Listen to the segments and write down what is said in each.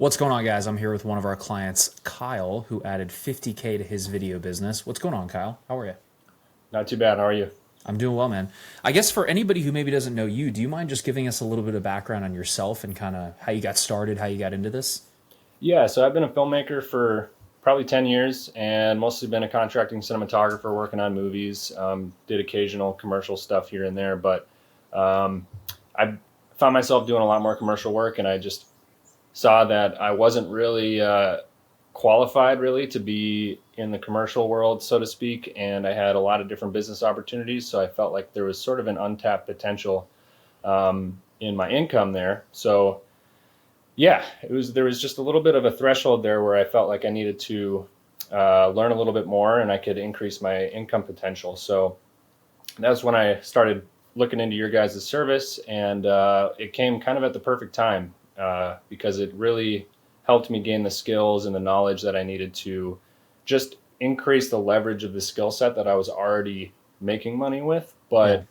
What's going on, guys? I'm here with one of our clients, Kyle, who added 50K to his video business. What's going on, Kyle? How are you? Not too bad. How are you? I'm doing well, man. I guess for anybody who maybe doesn't know you, do you mind just giving us a little bit of background on yourself and kind of how you got started, how you got into this? Yeah, so I've been a filmmaker for probably 10 years and mostly been a contracting cinematographer working on movies. Did occasional commercial stuff here and there, but um, I found myself doing a lot more commercial work, and I just saw that I wasn't really qualified really to be in the commercial world, so to speak, and I had a lot of different business opportunities, so I felt like there was sort of an untapped potential in my income there. So yeah, there was just a little bit of a threshold there where I felt like I needed to learn a little bit more and I could increase my income potential. So that's when I started looking into your guys' service, and it came kind of at the perfect time because it really helped me gain the skills and the knowledge that I needed to just increase the leverage of the skill set that I was already making money with. Yeah,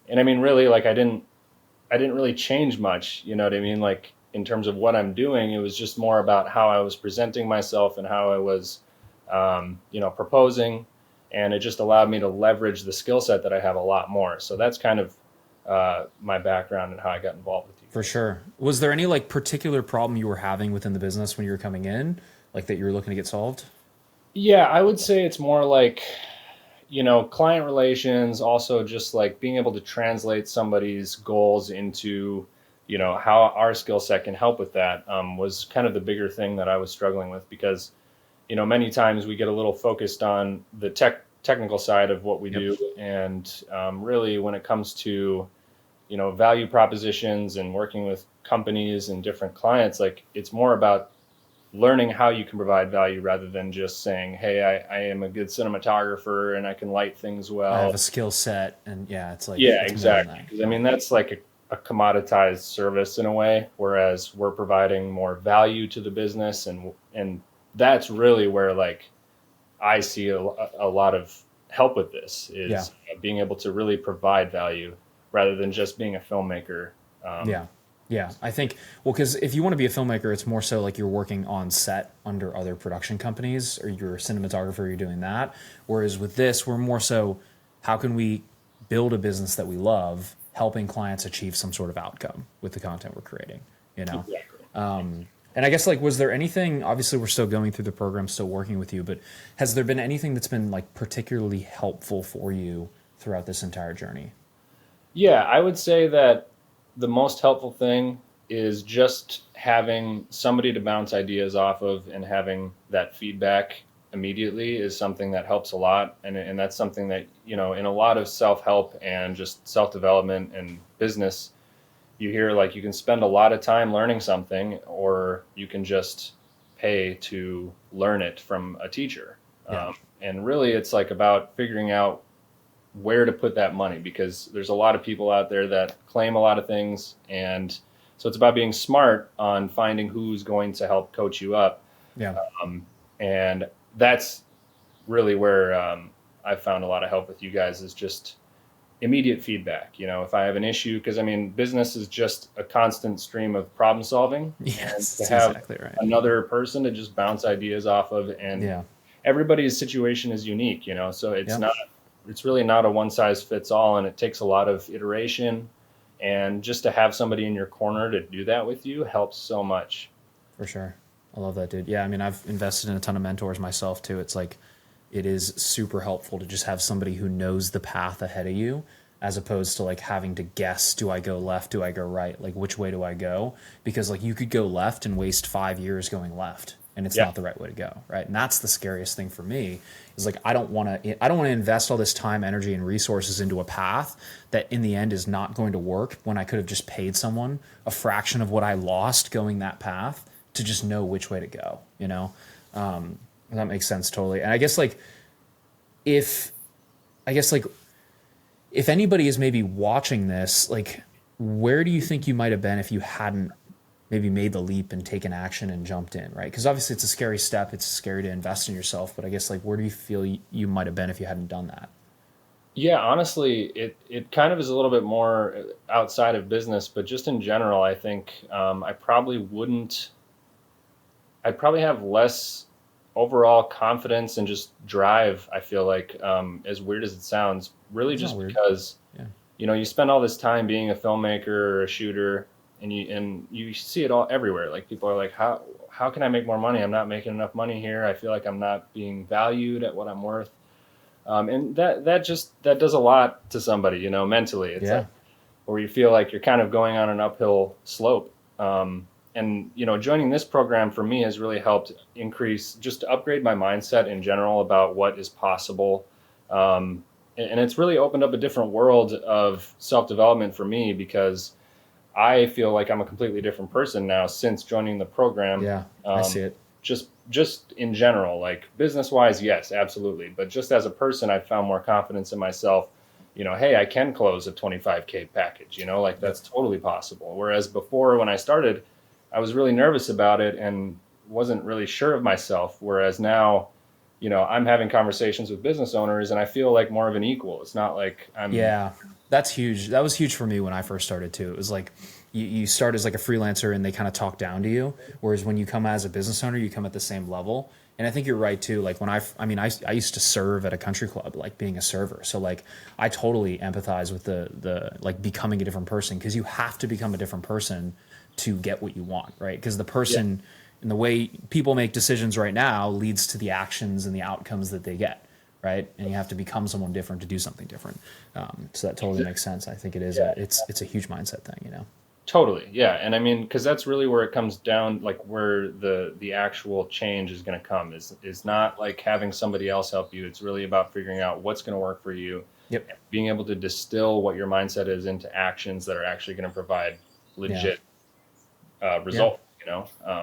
And I mean, really, like I didn't really change much, you know what I mean? Like in terms of what I'm doing, it was just more about how I was presenting myself and how I was, proposing, and it just allowed me to leverage the skill set that I have a lot more. So that's kind of my background and how I got involved with you for guys. sure. Was there any like particular problem you were having within the business when you were coming in, like that you were looking to get solved? Yeah, I would say it's more like, client relations, also just like being able to translate somebody's goals into, how our skill set can help with that was kind of the bigger thing that I was struggling with because, many times we get a little focused on the technical side of what we Yep. do. And really when it comes to, value propositions and working with companies and different clients, like it's more about learning how you can provide value rather than just saying, hey, I am a good cinematographer and I can light things I have well. a skill set, and yeah, it's like Yeah, it's more than exactly. that. Because I mean, that's like a commoditized service in a way, whereas we're providing more value to the business. And that's really where like I see a lot of help with this Yeah, is being able to really provide value rather than just being a filmmaker. Um, yeah, yeah. I think well, because if you want to be a filmmaker, it's more so like you're working on set under other production companies, or you're a cinematographer, you're doing that. Whereas with this, we're more so, how can we build a business that we love, helping clients achieve some sort of outcome with the content we're creating. You know. exactly. And I guess like, was there anything? Obviously, we're still going through the program, still working with you, but has there been anything that's been like particularly helpful for you throughout this entire journey? Yeah, I would say that the most helpful thing is just having somebody to bounce ideas off of and having that feedback immediately is something that helps a lot. And that's something that, in a lot of self help and just self development and business, you hear like you can spend a lot of time learning something or you can just pay to learn it from a teacher. Yeah. And really, it's like about figuring out where to put that money because there's a lot of people out there that claim a lot of things, and so it's about being smart on finding who's going to help coach you up. Yeah. And that's really where I've found a lot of help with you guys is just immediate feedback. If I have an issue, because I mean business is just a constant stream of problem solving, and Yes, to that's have exactly right. another person to just bounce ideas off of, and Yeah. everybody's situation is unique, so Yeah. it's really not a one size fits all, and it takes a lot of iteration, and just to have somebody in your corner to do that with you helps so much. For sure. I love that, dude. Yeah, I mean, I've invested in a ton of mentors myself too. It's like it is super helpful to just have somebody who knows the path ahead of you as opposed to like having to guess, do I go left, do I go right? Like which way do I go? Because like you could go left and waste 5 years going left and it's Yeah, not the right way to go, right? And that's the scariest thing for me is like I don't want to invest all this time, energy and resources into a path that in the end is not going to work when I could have just paid someone a fraction of what I lost going that path to just know which way to go, you know? That makes sense totally. And if I guess like if anybody is maybe watching this, like where do you think you might have been if you hadn't maybe made the leap and taken action and jumped in, right? Because obviously it's a scary step. It's scary to invest in yourself, but I guess like where do you feel you might have been if you hadn't done that? yeah, honestly, it kind of is a little bit more outside of business, but just in general, I think I probably wouldn't I'd probably have less overall confidence and just drive. I feel like, as weird as it sounds, really It's not just weird. because, Yeah. you spend all this time being a filmmaker or a shooter, and you see it all everywhere. Like people are like, how can I make more money? I'm not making enough money here. I feel like I'm not being valued at what I'm worth. And that does a lot to somebody, mentally. It's Yeah. like where you feel like you're kind of going on an uphill slope. And joining this program for me has really helped just to upgrade my mindset in general about what is possible. And it's really opened up a different world of self-development for me, because I feel like I'm a completely different person now since joining the program. Yeah. I see Um, it. just in general, like business wise, yes, absolutely. But just as a person, I found more confidence in myself. Hey, I can close a 25K package, like Yep. that's totally possible. Whereas before, when I started, I was really nervous about it and wasn't really sure of myself. Whereas now, I'm having conversations with business owners and I feel like more of an equal. It's not like I'm, Yeah, that's huge. That was huge for me when I first started too. It was like you start as like a freelancer and they kind of talk down to you, whereas when you come as a business owner, you come at the same level. And I think you're right too. Like when I used to serve at a country club, like being a server. So like I totally empathize with the like becoming a different person, because you have to become a different person to get what you want, right? Because the yeah, person and the way people make decisions right now leads to the actions and the outcomes that they get, right? And you have to become someone different to do something different. So that totally makes sense. I think it is yeah. it's a huge mindset thing, you know. Totally, yeah, and I mean, because that's really where it comes down, like where the actual change is going to come is not like having somebody else help you. It's really about figuring out what's going to work for you, Yep. being able to distill what your mindset is into actions that are actually going to provide Yeah. legit Yeah. result.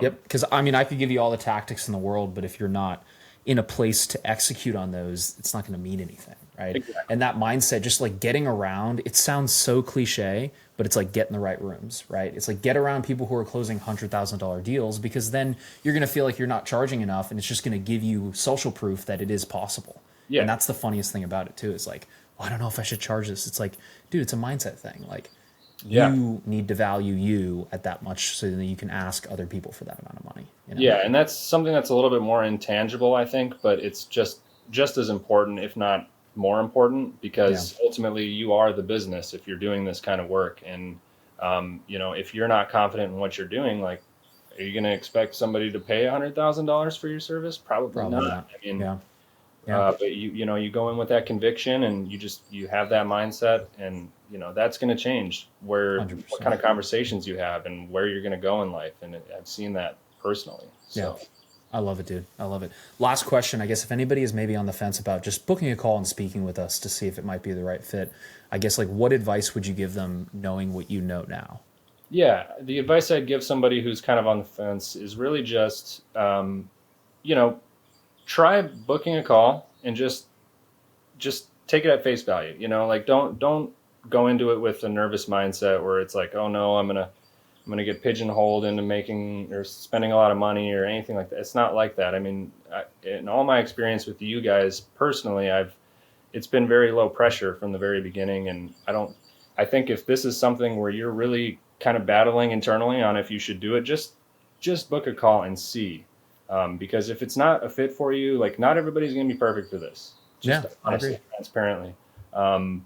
Yep. Because I mean, I could give you all the tactics in the world, but if you're not in a place to execute on those, it's not going to mean anything, right? Exactly. And that mindset, just like getting around, it sounds so cliche, but it's like get in the right rooms, right? It's like get around people who are closing $100,000 deals, because then you're going to feel like you're not charging enough, and it's just going to give you social proof that it is possible. And Yeah, that's the funniest thing about it too. Is like, oh, I don't know if I should charge this. It's like, dude, it's a mindset thing. Like, yeah, you need to value you at that much so that you can ask other people for that amount of money, you know? yeah, and that's something that's a little bit more intangible, I think, but it's just as important, if not more important, Yeah. because ultimately you are the business if you're doing this kind of work. And if you're not confident in what you're doing, like, are you going to expect somebody to pay $100,000 for your service? Probably Probably not. not. I mean, Yeah. Yeah. but you go in with that conviction, and you have that mindset, and that's going to change what kind 100%. of conversations you have and where you're going to go in life. And I've seen that personally. Yeah. So I love it, dude. I love it. Last question. I guess if anybody is maybe on the fence about just booking a call and speaking with us to see if it might be the right fit, I guess like what advice would you give them knowing what you know now? yeah, the advice I'd give somebody who's kind of on the fence is really just, you know, try booking a call and just take it at face value. Like don't go into it with a nervous mindset where it's like, oh no, I'm gonna get pigeonholed into making or spending a lot of money or anything like that. It's not like that. I mean, in all my experience with you guys personally, it's been very low pressure from the very beginning, and I think if this is something where you're really kind of battling internally on if you should do it, just book a call and see. Because if it's not a fit for you, like not everybody's going to be perfect for this. Yeah, Just I honestly, agree. transparently. Um,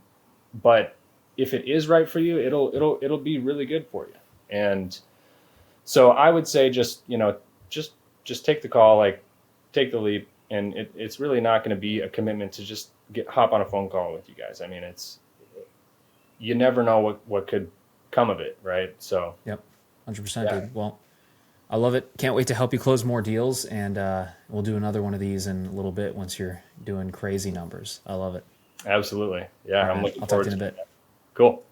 but if it is right for you, it'll be really good for you. And so I would say just just take the call, like take the leap, and it's really not going to be a commitment to just hop on a phone call with you guys. I mean, you never know what could come of it, right? So Yep. 100%, yeah, dude. Well, I love it. Can't wait to help you close more deals. And we'll do another one of these in a little bit once you're doing crazy numbers. I love it. absolutely. All Yeah, right, I'm man. looking I'll talk to forward you in to a it. bit. Cool.